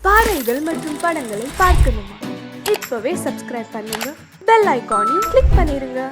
பாடல்கள் மற்றும் படங்களை பார்க்கணுமா? இப்பவே சப்ஸ்கிரைப் பண்ணுங்க, பெல் ஐகானையும் கிளிக் பண்ணிருங்க.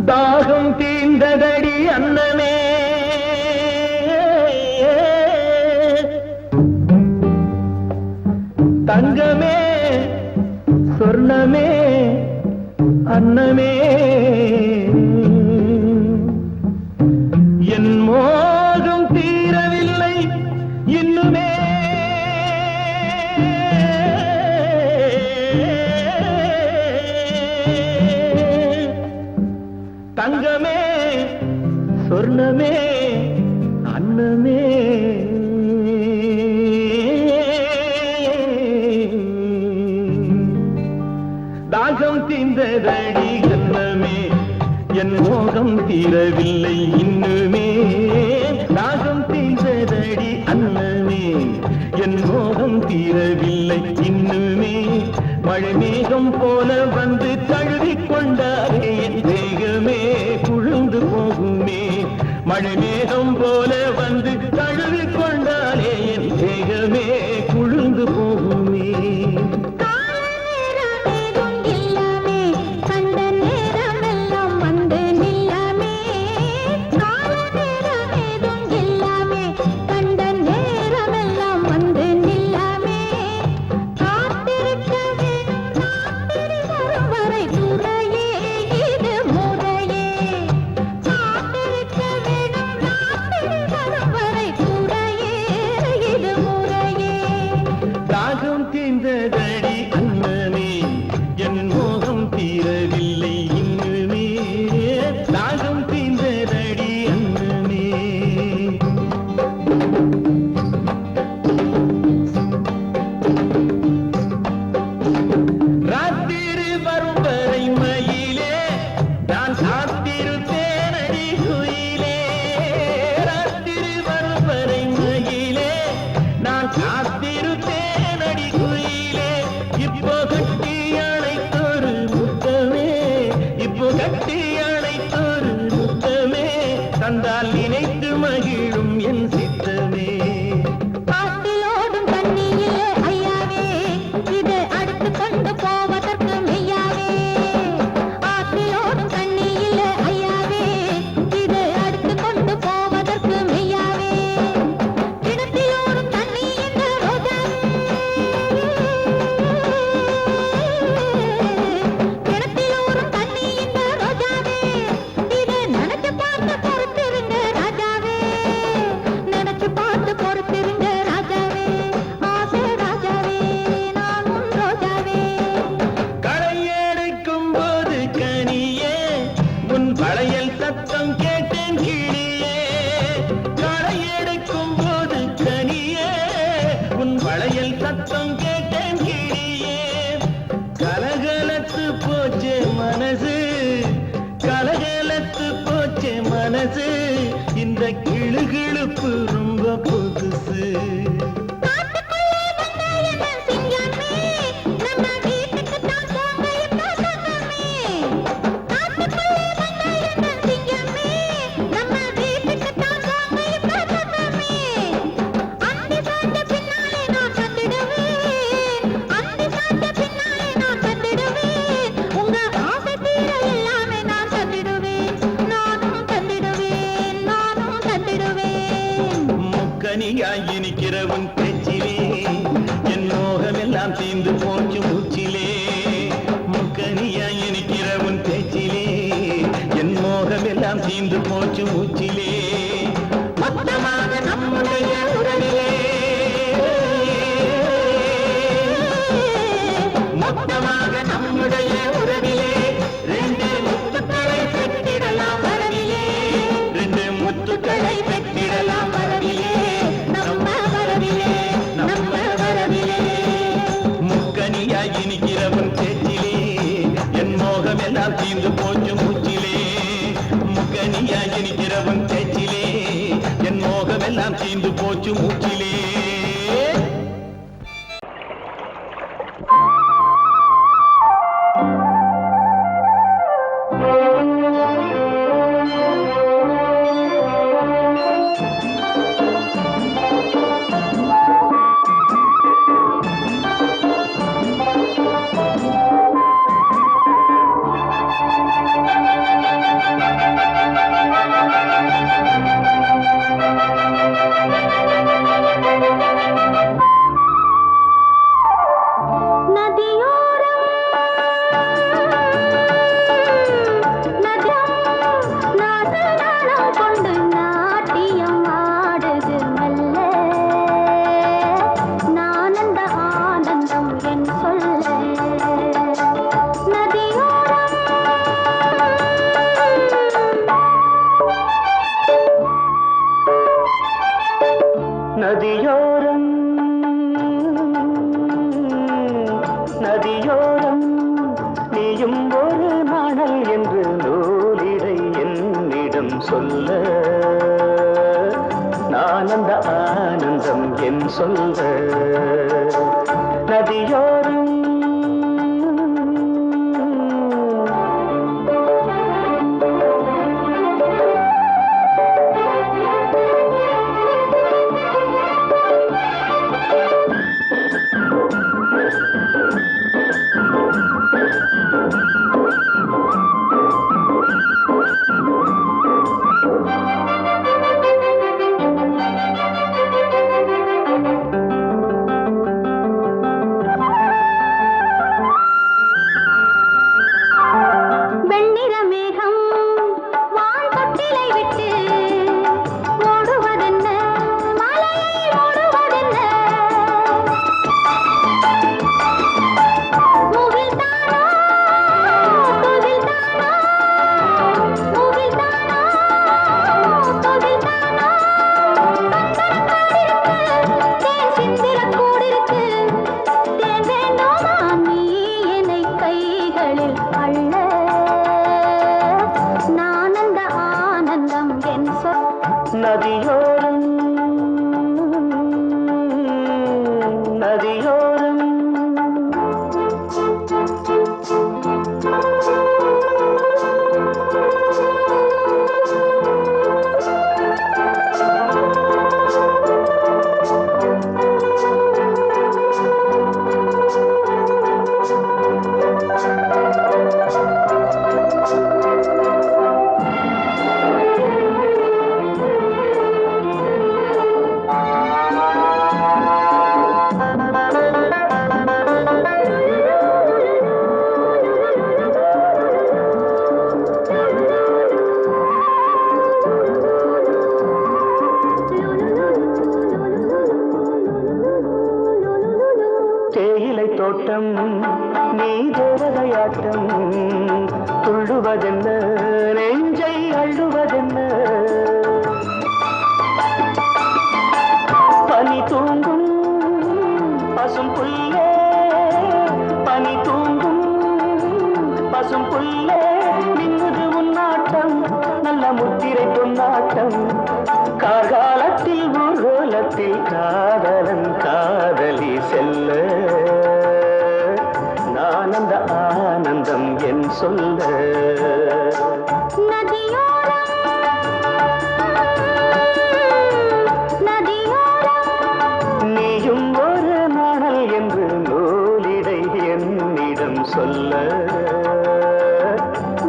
தாகம் தீர்ந்ததடி அன்னமே, தங்கமே சொர்ணமே அன்னமே, என் மோகம் தீரவில்லை இன்னுமே, தங்கமே சொர்ணமே அன்னமே, தாகம் தீர்ந்ததடி அன்னமே, என் மோகம் தீரவில்லை இன்னுமே, தாகம் தீர்ந்ததடி அன்னமே, என் மோகம் தீரவில்லை இன்னுமே, மழை மேகம் போல வந்து தழுவிக் கொண்டாரே என் தேகமே குழுந்து போகுமே, மழை மேகம் போல வந்து தழுவிக் கொண்டாரே என் தேகமே குழுந்து போகுமே. தீர்ந்து போச்சு மூச்சிலே மொத்தமாக நம்முடைய உறவிலே மொத்தமாக நம்முடைய உறவிலே ரெண்டு முத்துக்களை பெற்றிடலாம் வரவிலே ரெண்டு முத்துக்களை பெற்றிடலாம் வரவிலே நம்ம வரவிலே நம்ம வரவிலே முக்கனியாய் இனிக்கிறவன் பேச்சிலே என் மோகம் எல்லாம் தீர்ந்து போச்சு மூச்சிலே முக்கனியாய் இனிக்கிறவன் பேச்சிலே என் மோகம் எல்லாம் தீர்ந்து போச்சு மூச்சிலே நதியோரம் நதியோரம் நீயும் ஒரு நாணல் என்று நூலிடை என்னிடம் சொல்ல நான் அந்த ஆனந்தம் என் சொல்ல நதியோரம் நதியோரம் நதியோரம் தேயிலை தோட்டம் நீ தேவதையாட்டம் துள்ளுவதென்ன நெஞ்சை அள்ளுவதென்ன பனி தூங்கும் பசும் புல்லே பனி தூங்கும் பசும் புல்லே மின்னுது உன்னாட்டம் நல்ல முத்திரை பொன்னாட்டம் கார்காலத்தில் ஊர்வலத்தில் காதலன் காதலி செல்ல நான் அந்த ஆனந்தம் என் சொல்ல நீயும் ஒரு நாணல் என்று நூலிடை என்னிடம் சொல்ல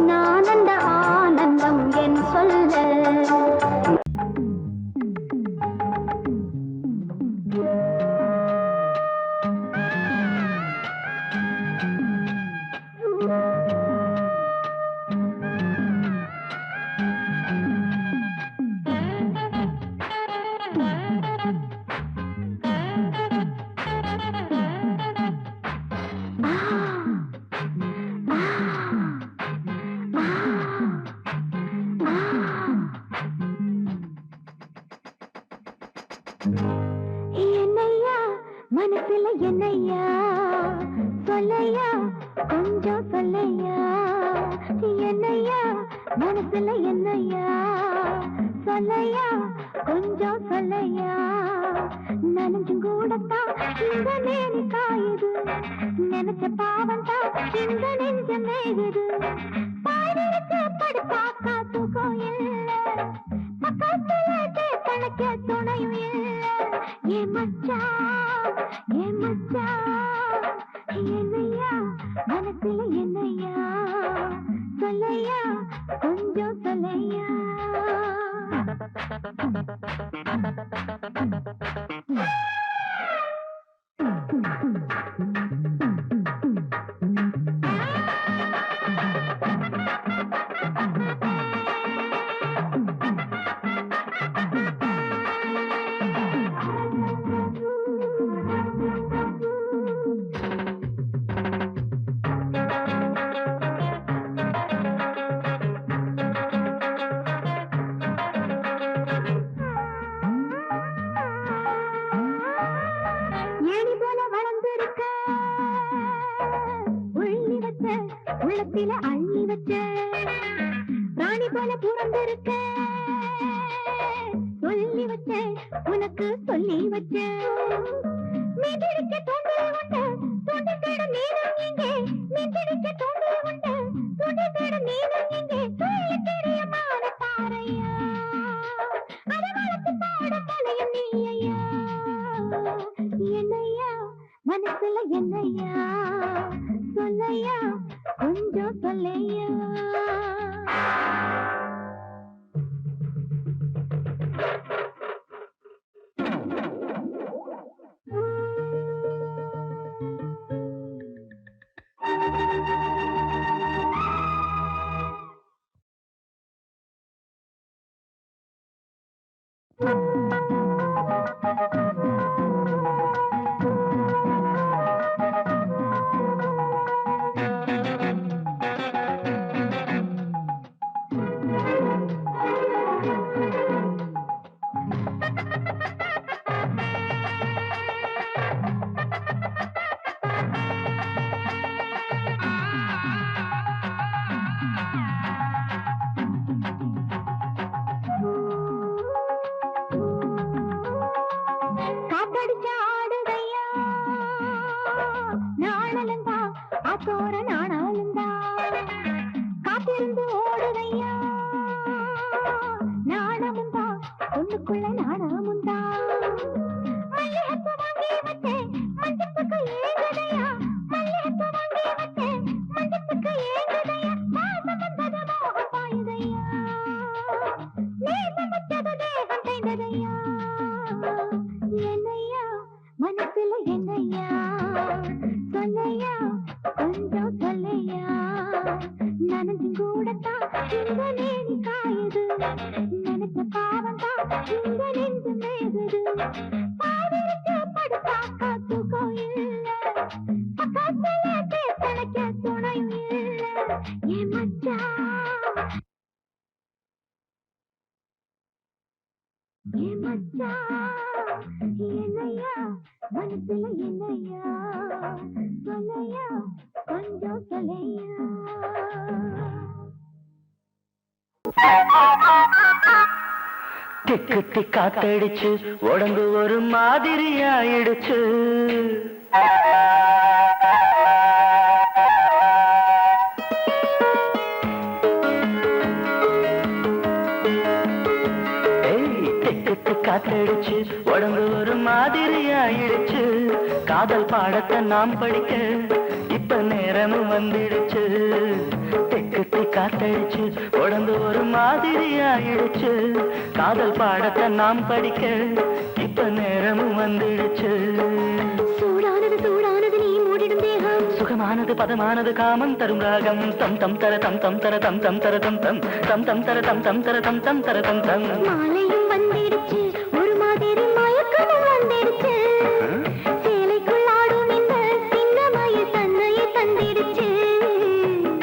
நான் அந்த ஆனந்தம் என் சொல்ல மனசுல என்னையா சொல்லையா கொஞ்சம் சொல்லையா நனைஞ்சும் கூடத்தான் இந்த நேரி காயுது நினைச்ச பாவம் தான் இந்த நெஞ்ச மேகுது பாடிருக்கு படுத்தாக்கா தூக்கம் இல்ல பக்கத்துல கணக்க துணையும் இல்ல ஏ மச்சான் என்னையா மனசுல என்னையா சொல்லையா கொஞ்சம் சொல்லையா உள்ளத்தில அள்ளி வச்ச ராணி போல புறந்திருக்க சொல்லி வச்ச உனக்கு சொல்லி வச்ச மீதிருக்க தோண்டி உண்ட தோண்டி தேட நீனும் இங்கே மீதிருக்க தோண்டி உண்ட தோண்டி தேட நீனும் இங்கே சொல்லி தெரியமான தாரையா அரவளுக்கு பாட தலையும் நீயா என்னையா மனசுல என்னையா சொல்லையா கொஞ்சம் சொல்லையா ஆத்தோர நாணாலுந்தா காத்திருந்து ஓடுதையா நாணமுந்தா ஒண்ணுக்குள்ள நாணமுந்தா மல்லிகைப்பூ வாங்கி வச்சேன் மஞ்சத்துக்கு ஏங்குதையா மல்லிகைப்பூ வாங்கி வச்சேன் மஞ்சத்துக்கு ஏங்குதையா மாசம் வந்தது மோகம் பாயுதையா நேசம் வச்சது தேகம் செய்ததையா என்னையா மனசுல என்னையா சொல்லையா கொஞ்சம் சொல்லையா நனைஞ்சு கூடத்தான் இந்த நேரி காயுது நினைச்ச பாவம் தான் இந்த நெஞ்சு மேகுது பாடிருக்கு படுத்தாக்கா தூக்கம் இல்ல பக்கத்துல கணக்க துணையும் இல்ல ஏ மச்சான் என்னையா மனசுல என்னையா சொல்லையா கொஞ்சம் சொல்லையா திக்கு திக்காத்தடிச்சு உடம்பு ஒரு மாதிரி ஆயிடுச்சு காத்தடிச்சு உடம்பு ஒரு மாதிரி ஆயிடுச்சு காதல் பாடத்தை நாம் படிக்க இப்ப நேரமும் வந்துடுச்சு தெக்கு காத்தடிச்சு உடம்பு ஒரு மாதிரி ஆயிடுச்சு காதல் பாடத்தை நாம் படிக்க இப்ப நேரமும் வந்துடுச்சு சூடானது சூடானது நீ மூடிடும் தேகம் சுகமானது பதமானது காமம் தரும் ராகம் தம் தம் தர தம் தம் தர தம் தம் தர தம் தம் தம் தம் தர தம் தம் தர தம் தம் தர தம் தம் மாலையும் வந்திடுச்சு ஒரு மாதிரி மயக்கமும் வந்துடுச்சு சேலைக்குள் ஆடும் இந்த சின்னமய தன்னையை தந்திடுச்சு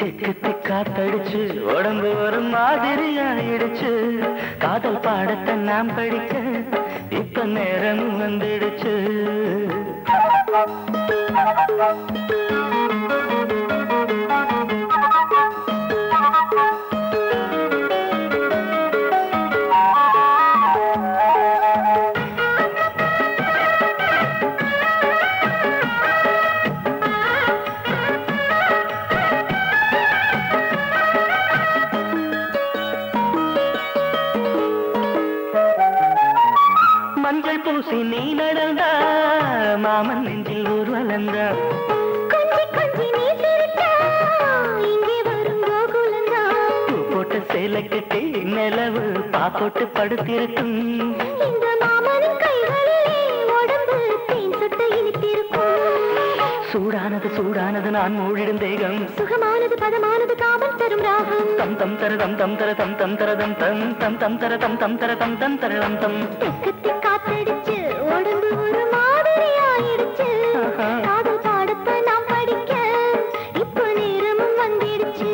திக்கு திக்காத்தடிச்சு உடம்பு ஒரு மாதிரி ஆயிடுச்சு காதல் பாடத்தை நாம் படிக்க இப்ப நேரம் வந்துடுச்சு போட்டு படுத்திருக்கும் இந்த மாமனின் கைகளிலே உடம்பு தேன் சுட்டு இனித்திருக்கும் சூடானது சூடானது நான் மூடிடும் தேகம் சுகமானது பதமானது காமம் தரும் ராகம் தம் தம் தர தம் தம் தர தம் தம் தர தம் தம் தம் தம் தர தம் தம் தர தம் தம் தர தம் தம் தெக்கத்தி காத்தடிச்சு உடம்பு ஒரு மாதிரி ஆயிடுச்சு காதல் பாடத்தை நாம் படிக்க இப்போ நேரமும் வந்துடுச்சு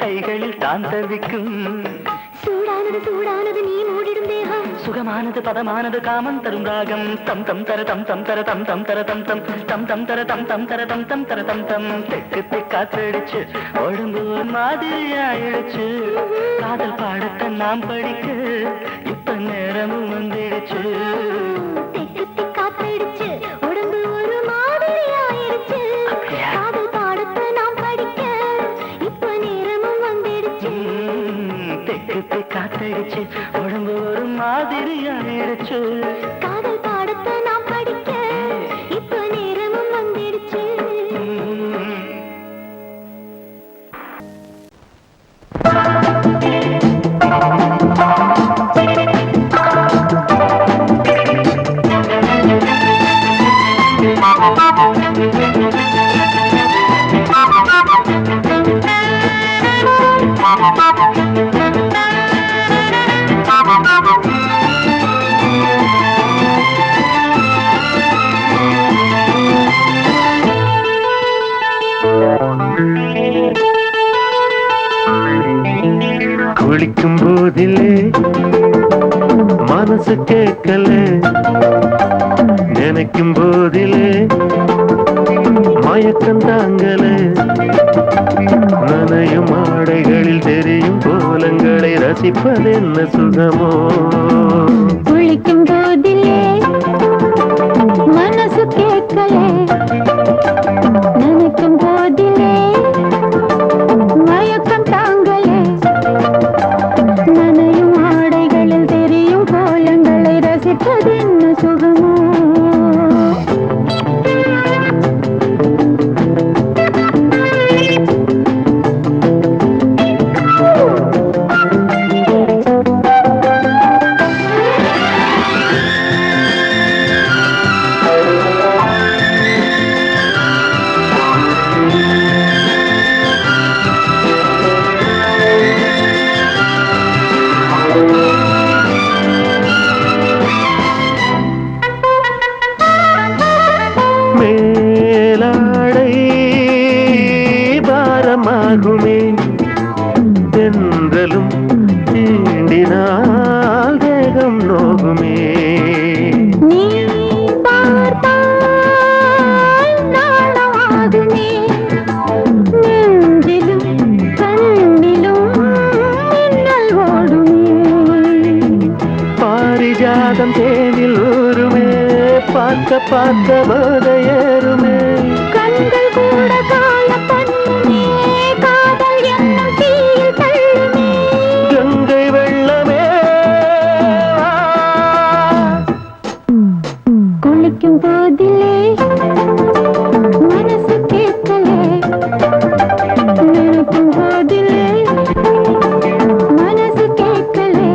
கைகளில் தான் தவிக்கும் சூடானது சூடானது நீ மூடிடும் தேகம் சுகமானது பதமானது காமம் தரும் ராகம் தம் தம் தர தம் தம் தர தம் தம் தர தம் தம் தம் தம் தர தம் தம் தர தம் தம் தர தம் தம் தெக்கு தெக்காத்தடிச்சு உடம்பு மாதிரி ஆயிடுச்சு காதல் பாடத்தை நாம் படிக்க இப்ப நேரமும் வந்துடுச்சு தெக்கு தெக்காத்தடிச்சு உடம்பு ஒரு மாதிரி ஆயிடுச்சு காதல் பாடத்தை நாம் படிக்க இப்ப நேரமும் வந்துடுச்சு தெக்கு காத்தடிச்சு உடம்பு ஒரு மாதிரி ஆயிடுச்சு காதல் பாடத்தை நாம் படிக்க இப்ப நேரமும் வந்துடுச்சு குளிக்கும் போதிலே மனசு கேட்கல நினைக்கும் போதிலே மயக்கம் தாங்கல நனையும் ஆடைகளில் தெரியும் கோலங்களை ரசிப்பது என்ன சுகமோ குளிக்கும் போதிலே மனசு கேட்கல நினைக்கும் போதிலே மயக்கம் தாங்கலே நனையும் ஆடைகளில் தெரியும் கோலங்களை ரசிப்பது என்ன சுகமோ மேலாடை பாரமாகுமே தென்றலும் தீண்டினால் தேகம் நோகுமே நீ பார்த்தால் நாணமாகுமே நெஞ்சிலும் கண்ணிலும் மின்னல் ஓடுமே பாரிஜாதம் தேனில் ஊருமே பார்க்க பார்க்க போதையேறுமே கண்கள் கூட கால பண்ணுமே காதல் என்னும் தீயில் தள்ளுமே கங்கை வெள்ளமே குளிக்கும் போதிலே மனசு கேட்கலே நினைக்கும் போதிலே மனசு கேட்கலே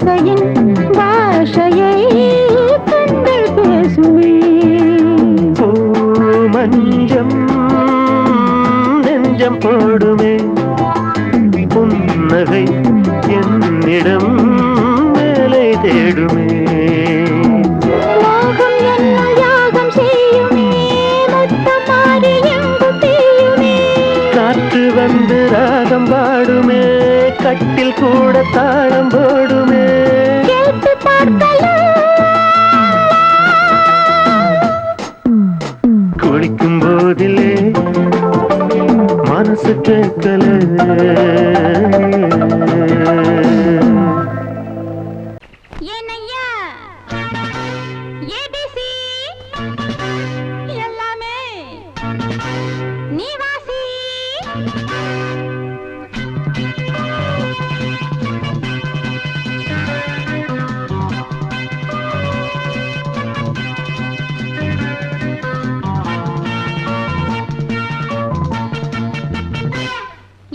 ஆசையின் பாஷையை கண்கள் பேசுமே. மஞ்சம் நெஞ்சம் போடுமே, புன்னகை என்னிடம் மேலே தேடுமே. மோகம் என்ன யாகம் செய்யுமே, முத்தம் மாறி எங்கும் தீயுமே. காற்று வந்து ராகம் பாடுமே, கட்டில் கூட தாளம் போடுமே. கேட்டு பார்க்கலாம். குளிக்கும் போதிலே மனசு கேட்கல. ஏனையா ஏபிசி எல்லாமே நீ வாசி.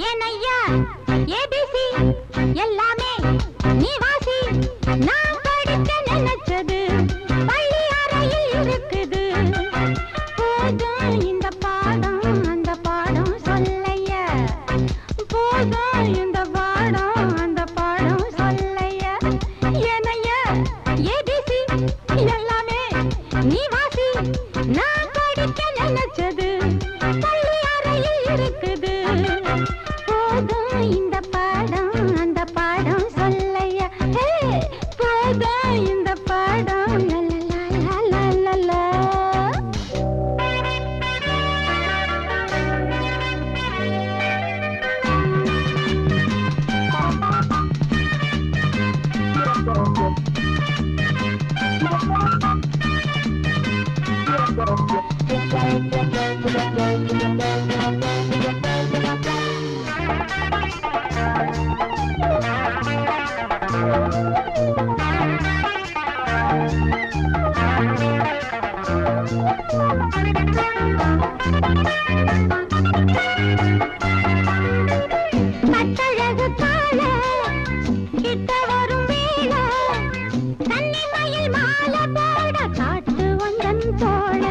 ஏனையா ஏபிசி எல்லாமே நீ வாசி. நான் படிக்க நினைச்சது பள்ளி அறையில் இருக்குது. போதும் இந்த பாடம் அந்த பாடம் சொல்லையா, போதும் இந்த பாடம் அந்த பாடம் சொல்லையா. ஏனையா ஏபிசி எல்லாமே நீ வாசி. நான் படிக்க நினைச்சது பள்ளி அறையில் இருக்குது. போதும் இந்த பாடம் அந்த பாடம் சொல்லையா. போதும் இந்த பாடம் லலலலலலலா. கட்டழகு கால கிட்ட வரும் வேளை, கன்னிமயில் மாலை போட காட்டு வந்தன் தோள.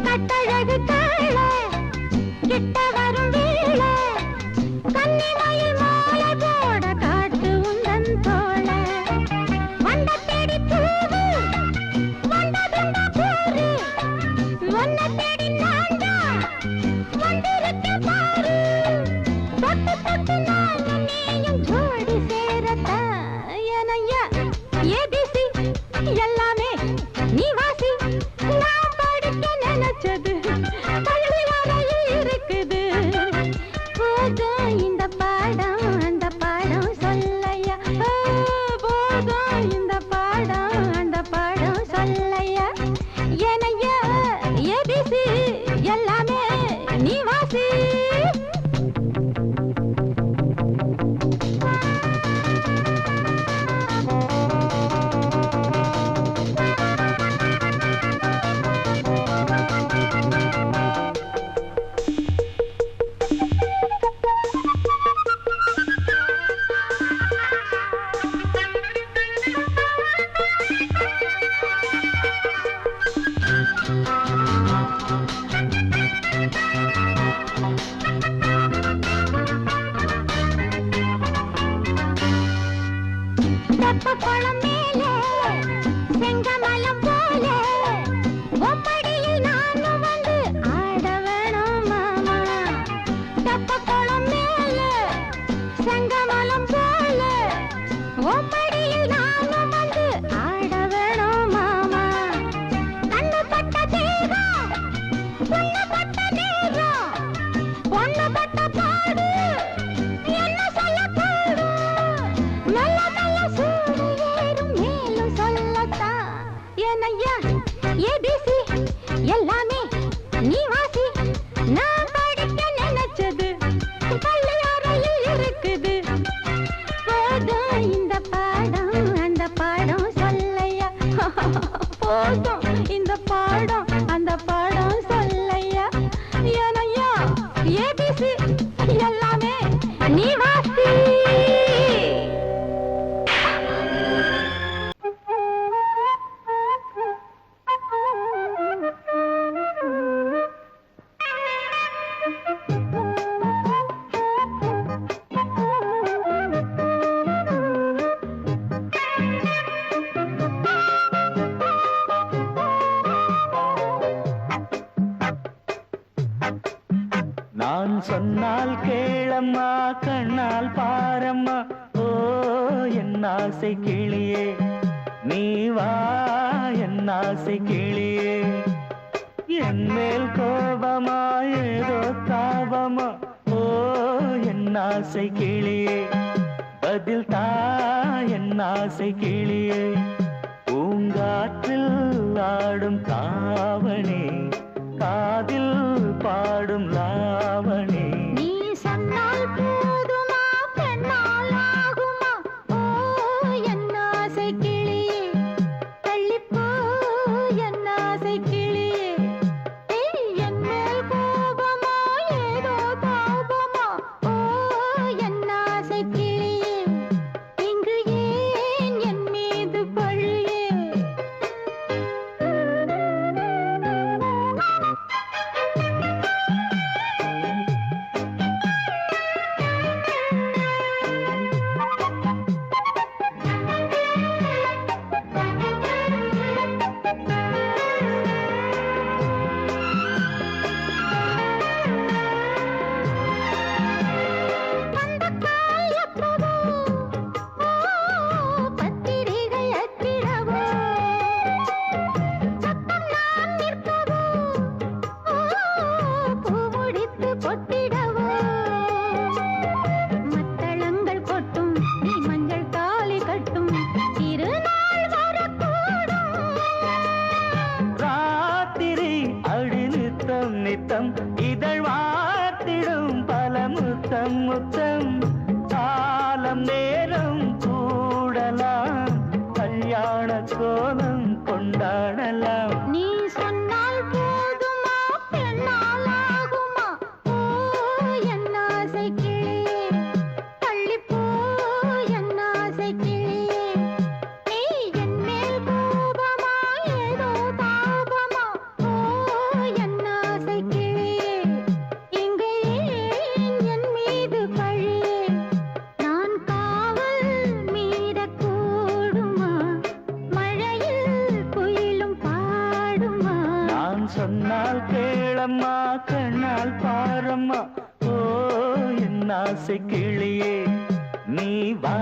கட்டழகு கால கிட்ட வரும் வேளை, கன்னிமயில் மாலை போட காட்டு வந்தன் தோள. வண்ட தேடி பூவு வண்டதுண்ட போரு, ஒன்ன தேடி நான்தான் வந்திருக்கேன் பாரு. தொட்டு தொட்டு நானும் நீயும் ஜோடி சேரத்தான். ஏனையா ஏபிசி எல்லாமே நீ வாசி. நான் படிக்க நினைச்சது பள்ளி அறையில் இருக்குது. போதும் இந்த பாடம் அந்த பாடம் சொல்லையா. போதும் இந்த பாடம் அந்த பாடம் சொல்லையா. ஏனையா ஏபிசி எல்லாமே நீ வாசி. தெப்பக்குளம் மேலே செங்கமலம் போல ஒப்படியில் நானும் வந்து ஆட வேணும் மாமா. தெப்பக்குளம் மேலே செங்கமலம் போல ஒப்படியில் நானும் வந்து ஆட வேணும் மாமா. கண்ணு பட்ட தேகம் பொண்ணு பட்ட நேரம், பொண்ணு பட்ட பாடு என்ன சொல்ல பாடு. மெல்ல மெல்ல சூடு ஏறும் மேலும் சொல்லத்தான். ஏனையா ஏபிசி எல்லாமே நீ வாசி. நான் படிக்க நினைச்சது பள்ளி அறையில் இருக்குது. போதும் இந்த பாடம் அந்த பாடம் சொல்லையா. போதும் இந்த பாடம் அந்த பாடம் சொல்லையா. ஏனையா ஏபிசி எல்லாமே நீ வாசி. சொன்னால் கேளம்மா கண்ணால் பாரம்மா ஓ என் ஆசை கிளியே நீ வா என் ஆசை கிளியே என் மேல் கோபமா ஏதோ தாபமா ஓ என் ஆசை கிளியே பதில் தா என் ஆசை கிளியே பூங்காற்றில் ஆடும் தாவணி காதில் பாடும் லாவணி நீ சொன்னால் போதுமா பெண்ணால் ஆகுமா ஓ என் ஆசை கிளியே தள்ளிப்போ என் ஆசை கிளியே என் மேல் கோபமா ஏதோ தாபமா ஓ என் ஆசை கிளியே இங்கு ஏன் என் மீது பழியே நித்தம் இதழ் வார்த்திடும் பல முத்தம் முத்தம் காலம் நேரம் கூடலாம் கல்யாண கோலம் கொண்டாடலாம் நீ சொன்னால் போதுமா பெண்ணால் ஆகுமா ஓ என் ஆசை கிளியே தள்ளிப்போ என் ஆசை கிளியே நீ என் மேல் கோபமா ஏதோ தாபமா ஓ என் ஆசை கிளியே இங்கே என் மீது பழியே நான் காவல் மீறக்கூடுமா மழையில் குயிலும் பாடுமா நான் சொன்னால் கேளம்மா கண்ணால் பாரம்மா ஓ என் ஆசை கிளியே நீ வா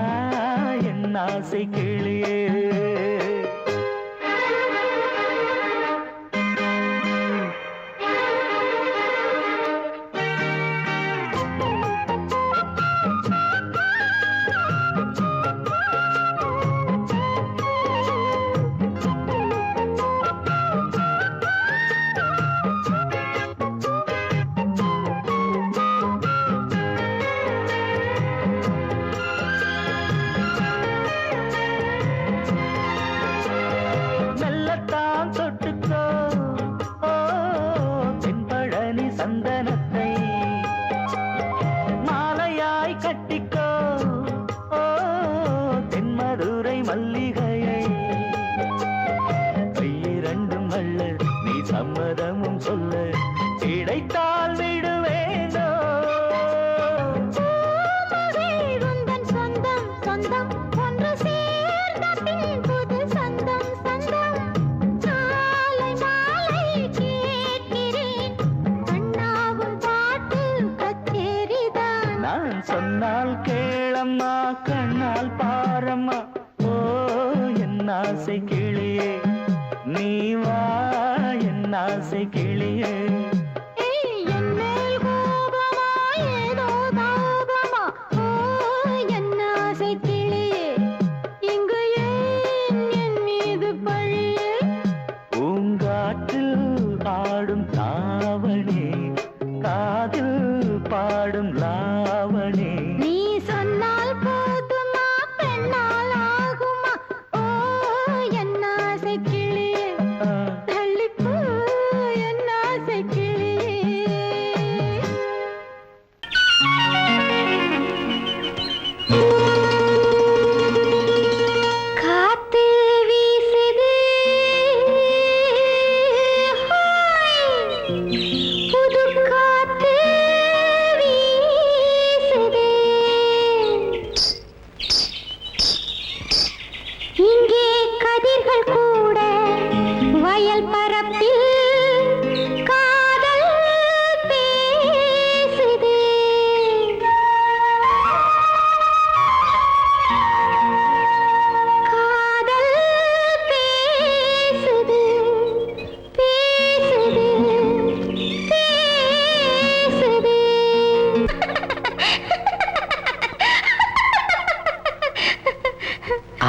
என் ஆசை கிளியே மெல்லத்தான் தொட்டுக்கோ ஓ தென்பழனி சந்தனத்தை மாலையாய் கட்டிக்கோ ஓ தென்மதுரை மல்லிகையை கையிரண்டும் அல்ல நீ சம்மதமும் சொல்ல கிடைத்தால் விடுவேனோ உந்தன் சொந்தம் சொந்தம் ஒன்று சேர்ந்த பின் புது சொந்தம் சொந்தம் சாலை மாலை கேட்கிறேன் கண்ணாவும் பாட்டு கச்சேரிதான் நான் சொன்னால் கேளம்மா கண்ணால் பாரம்மா ஓ என் ஆசை கிளியே நீ வா என் ஆசை கிளியே என் மேல் கோபமா ஏதோ தாபமா ஓ என் ஆசை கிளியே இங்கு ஏன் என் மீது பழியே பூங்காற்றில் ஆடும் தாவணி காதில் பாடும் லாவணி நீ சொன்னால் போதுமா பெண்ணால் ஆகுமா ஓ என்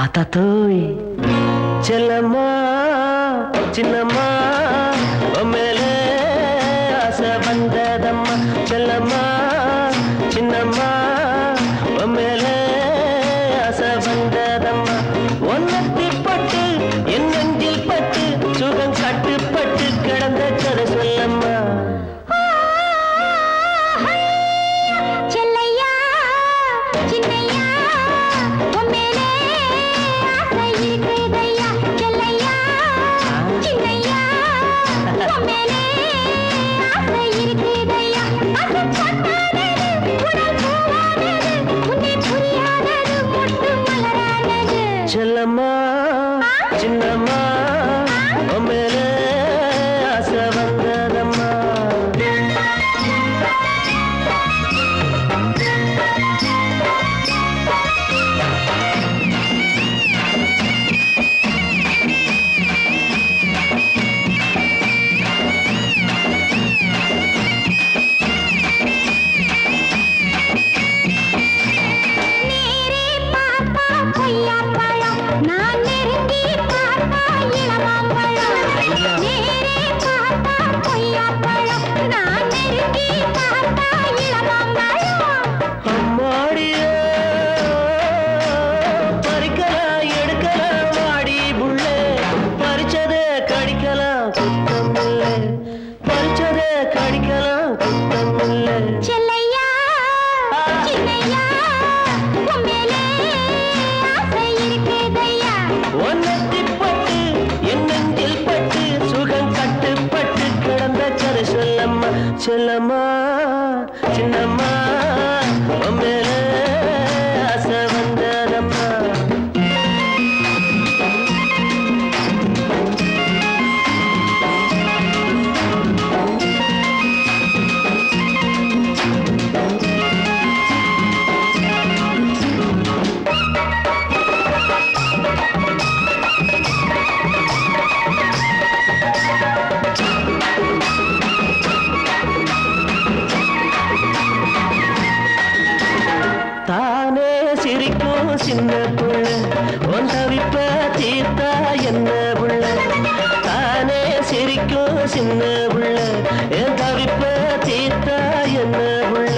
தாத்தா தோய் செல்லம்மா சின்னம்மா மேலே ஆசை வந்ததம்மா செல்லம்மா சின்னம்மா மேலே ஆசை வந்ததம்மா ஒன்னத்தி பட்டு என் நெஞ்சில் பட்டு சுகம் கட்டுப்பட்டு கிடந்த கதை சொல்லம்மா செல்லையா சின்னையா உன் மேலே ஆசை இருக்குதையா செல்லையா சின்னையா உன் மேலே ஆசை இருக்குதையா அது பொன்னானது உடல் பூவானது உன்னை புரியாதது மொட்டு மலரானது செல்லம்மா சின்னம்மா மேலே ஆசை வந்ததம்மா நேரே பார்த்தா கொய்யாப்பழம் நான் நெருங்கி பார்த்தா இளமாம்பழம் நேரே பார்த்தா கொய்யாப்பழம் நான் நெருங்கி பார்த்தா இளமாம்பழம் அம்மாடியே பறிக்கலாம் எடுக்கலாம் வாடி புள்ளே பறிச்சதே கடிக்கலாம் குத்தம் இல்லை பறிச்சதே கடிக்கலாம் குத்தம் இல்லை செல்லையா சின்னையா உன் மேலே ஆசை இருக்குதையா ஒன்னத்தி பட்டு என் நெஞ்சில் பட்டு சுகம் கட்டுப்பட்டு கிடந்த கதை சொல்லம்மா செல்லம்மா சின்னம்மா மேலே ஆசை வந்ததம்மா தானே சிரிக்கும் சின்ன புள்ள உன் தவிப்ப தீர்த்தா என்ன புள்ள தானே சிரிக்கும் சின்ன புள்ள என் தவிப்ப தீர்த்தா என்ன புள்ள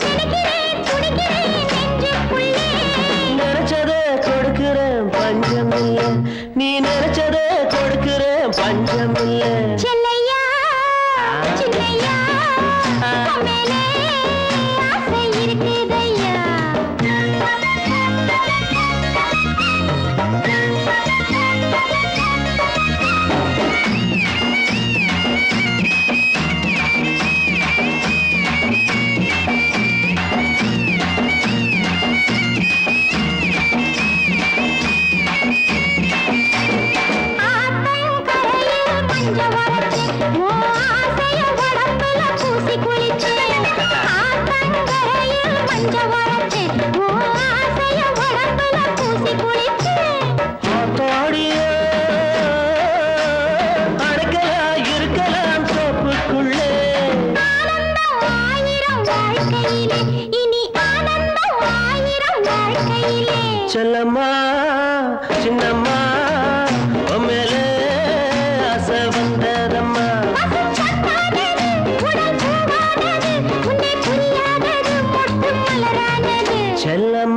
நினைக்கிறேன் துடிக்கிறேன் நெஞ்சுக்குள்ளே நினைச்சதே கொடுக்கிறேன் பஞ்சம் இல்லை நீ நினைச்சதே கொடுக்கிறேன் பஞ்சம் இல்லை செல்லையா சின்னையா உன் மேலே ஆசை இருக்குதையா ஆத்தங்கரையில் மஞ்ச வரைச்சு உன் ஆசைய உடம்புல பூசி குளிச்சு ஆத்தங்கரையில் மஞ்ச வரைச்சு உன் ஆசைய உடம்புல பூசி குளிச்சு ஆத்தாடியே அடக்கலாம் இருக்கலாம் தோப்புக்குள்ளே ஆனந்தம் ஆயிரம் வாழ்க்கையிலே இனி ஆனந்தம் ஆயிரம் வாழ்க்கையிலே செல்லம்மா சின்னம்மா மேலே ஆசை வந்ததம்மா பசும்பொன்னானது உடல் பூவானது உன்னை புரியாதது மொட்டு மலரானது செல்லம்மா